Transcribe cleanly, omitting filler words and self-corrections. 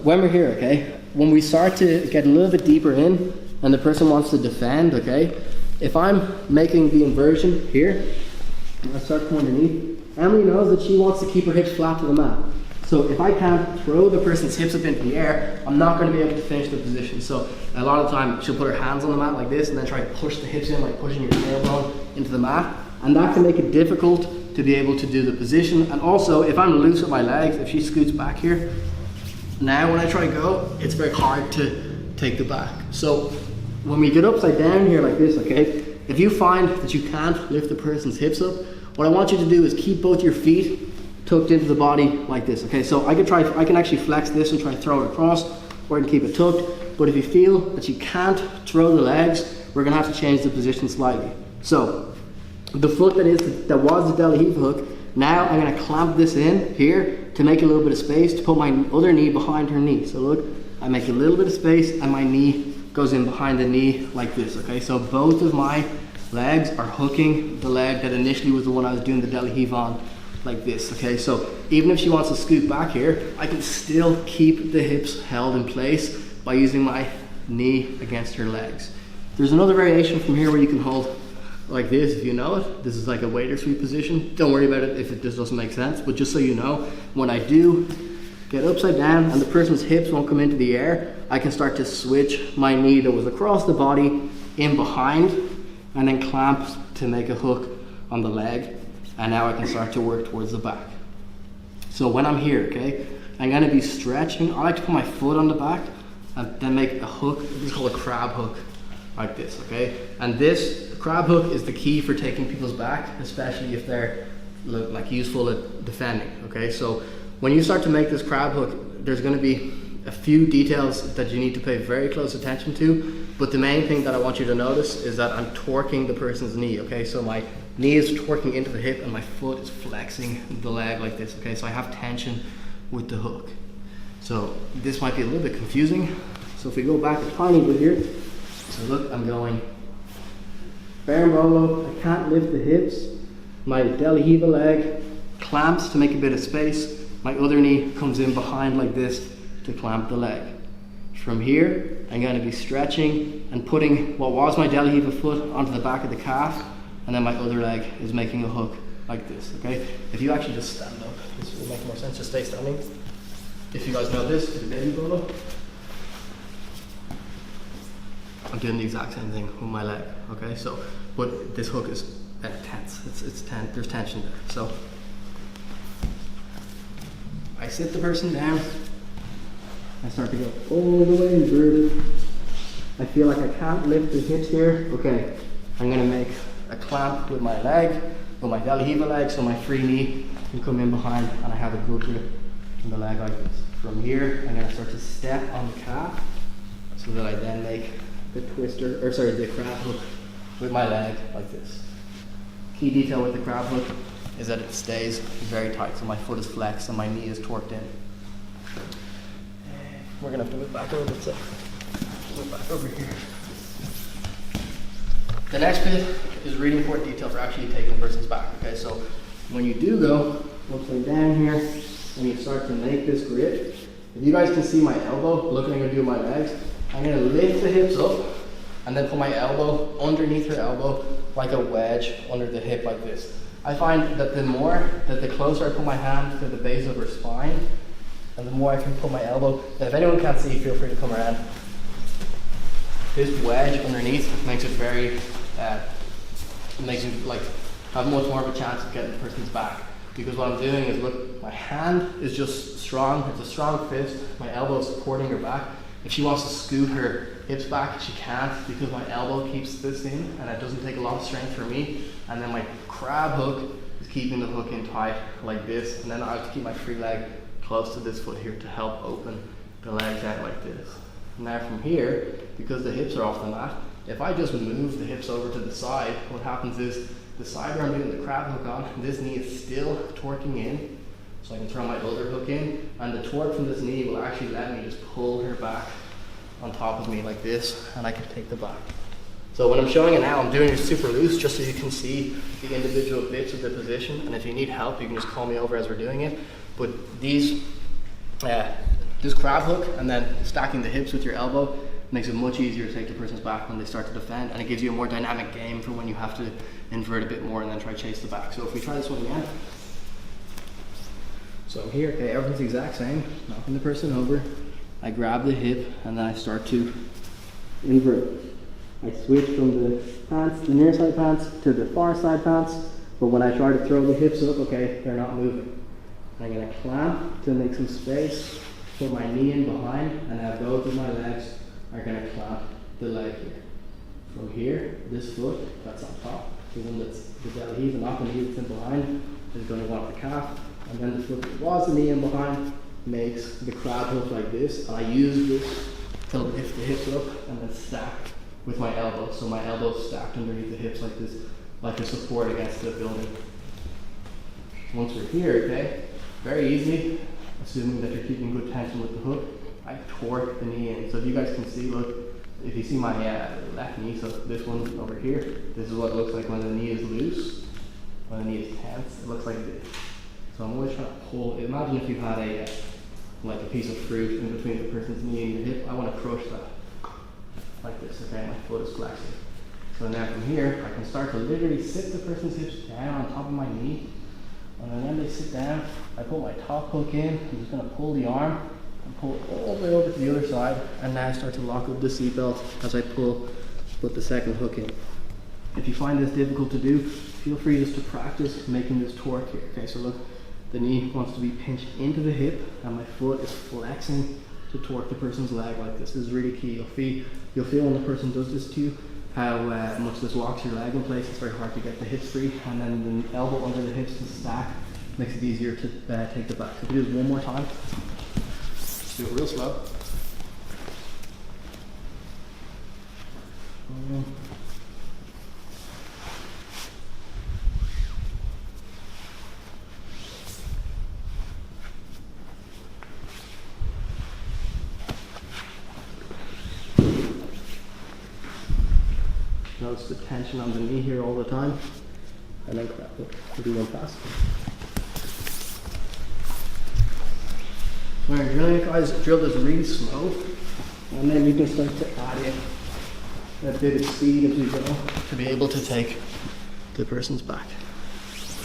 When we're here, okay, when we start to get a little bit deeper in and the person wants to defend, okay, if I'm making the inversion here, I start from underneath, Emily knows that she wants to keep her hips flat to the mat. So if I can't throw the person's hips up into the air, I'm not going to be able to finish the position. So a lot of the time she'll put her hands on the mat like this and then try to push the hips in, like pushing your tailbone into the mat. And that can make it difficult to be able to do the position. And also if I'm loose with my legs, if she scoots back here, now when I try to go, it's very hard to take the back. So when we get upside down here like this, okay, if you find that you can't lift the person's hips up, what I want you to do is keep both your feet tucked into the body like this, okay? So I can actually flex this and try to throw it across, or I can keep it tucked. But if you feel that you can't throw the legs, we're gonna have to change the position slightly. So the foot that was the De La Riva hook, now I'm gonna clamp this in here to make a little bit of space to put my other knee behind her knee. So look, I make a little bit of space and my knee goes in behind the knee like this, okay? So both of my legs are hooking the leg that initially was the one I was doing the De La Riva on, like this, okay? So even if she wants to scoot back here, I can still keep the hips held in place by using my knee against her legs. There's another variation from here where you can hold like this if you know it. This is like a waiter sweep position. Don't worry about it if this doesn't make sense, but just so you know, when I do get upside down and the person's hips won't come into the air, I can start to switch my knee that was across the body in behind and then clamp to make a hook on the leg. And now I can start to work towards the back. So when I'm here, okay, I'm gonna be stretching. I like to put my foot on the back and then make a hook. This is called a crab hook, like this, okay? And this crab hook is the key for taking people's back, especially if they're like useful at defending, okay? So when you start to make this crab hook, there's gonna be a few details that you need to pay very close attention to, but the main thing that I want you to notice is that I'm torquing the person's knee, okay? So my knee is torquing into the hip and my foot is flexing the leg like this, okay? So I have tension with the hook. So this might be a little bit confusing. So if we go back a tiny bit here, so look, I'm going Berimbolo, I can't lift the hips, my De La Riva leg clamps to make a bit of space, my other knee comes in behind like this to clamp the leg. From here, I'm going to be stretching and putting what was my De La Riva foot onto the back of the calf, and then my other leg is making a hook like this, okay? If you actually just stand up, this will make more sense, just stay standing. If you guys know this, the Berimbolo, I'm doing the exact same thing with my leg, okay? So, but this hook is tense, it's tense, there's tension there. So, I sit the person down, I start to go all the way inverted. I feel like I can't lift the hips here. Okay, I'm gonna make a clamp with my leg, with my De La Riva leg, so my free knee can come in behind and I have a good grip on the leg like this. From here, I'm gonna start to step on the calf so that I then make the the crab hook with my leg like this. Key detail with the crab hook is that it stays very tight, so my foot is flexed and my knee is torqued in. We're gonna have to move back a little bit, so move back over here. The next bit is really important detail for actually taking the person's back, okay? So when you do go upside down here and you start to make this grip, if you guys can see my elbow, look what I'm gonna do with my legs, I'm gonna lift the hips up and then put my elbow underneath her elbow like a wedge under the hip like this. I find that the closer I put my hand to the base of her spine, and the more I can put my elbow, and if anyone can't see, feel free to come around. This wedge underneath makes it very, makes you like have much more of a chance of getting the person's back. Because what I'm doing is, look, my hand is just strong, it's a strong fist, my elbow is supporting her back. If she wants to scoot her hips back, she can't because my elbow keeps this in and it doesn't take a lot of strength for me. And then my crab hook is keeping the hook in tight like this. And then I have to keep my free leg close to this foot here to help open the legs out like this. Now from here, because the hips are off the mat, if I just move the hips over to the side, what happens is the side where I'm doing the crab hook on, this knee is still torquing in, so I can throw my other hook in, and the torque from this knee will actually let me just pull her back on top of me like this, and I can take the back. So when I'm showing it now, I'm doing it super loose just so you can see the individual bits of the position, and if you need help, you can just call me over as we're doing it. But these This crab hook and then stacking the hips with your elbow makes it much easier to take the person's back when they start to defend, and it gives you a more dynamic game for when you have to invert a bit more and then try to chase the back. So if we try this one again. So I'm here, okay, everything's the exact same. Knocking the person over, I grab the hip and then I start to invert. I switch from the pants, the near side pants to the far side pants, but when I try to throw the hips up, okay, they're not moving. I'm gonna clamp to make some space, put my knee in behind, and now both of my legs are gonna clamp the leg here. From here, this foot, that's on top, the one that's the belly heave, and not the knee that's in behind, is gonna want the calf, and then the foot that was the knee in behind makes the crab hook like this, and I use this to lift the hips up and then stack with my elbow. So my elbow's stacked underneath the hips like this, like a support against the building. Once we're here, okay, very easy, assuming that you're keeping good tension with the hook, I torque the knee in. So if you guys can see, look, if you see my left knee, so this one over here, this is what it looks like when the knee is loose, when the knee is tense, it looks like this. So I'm always trying to pull. Imagine if you had a like a piece of fruit in between the person's knee and your hip. I want to crush that like this, okay? My foot is flexing. So now from here, I can start to literally sit the person's hips down on top of my knee. And then when they sit down, I put my top hook in. I'm just going to pull the arm and pull it all the way over to the other side. And now I start to lock up the seatbelt as I put the second hook in. If you find this difficult to do, feel free just to practice making this torque here. Okay, so look, the knee wants to be pinched into the hip and my foot is flexing to torque the person's leg like this. This is really key. You'll feel when the person does this to you how much this locks your leg in place. It's very hard to get the hips free, and then the elbow under the hips to stack makes it easier to take the back. So if we do this one more time, let's do it real slow. Notice the tension on the knee here all the time, and then crab hook. We'll do one fast. When you're drilling it, guys, drill this really slow, and then you can start to add in a bit of speed as we go to be able to take the person's back.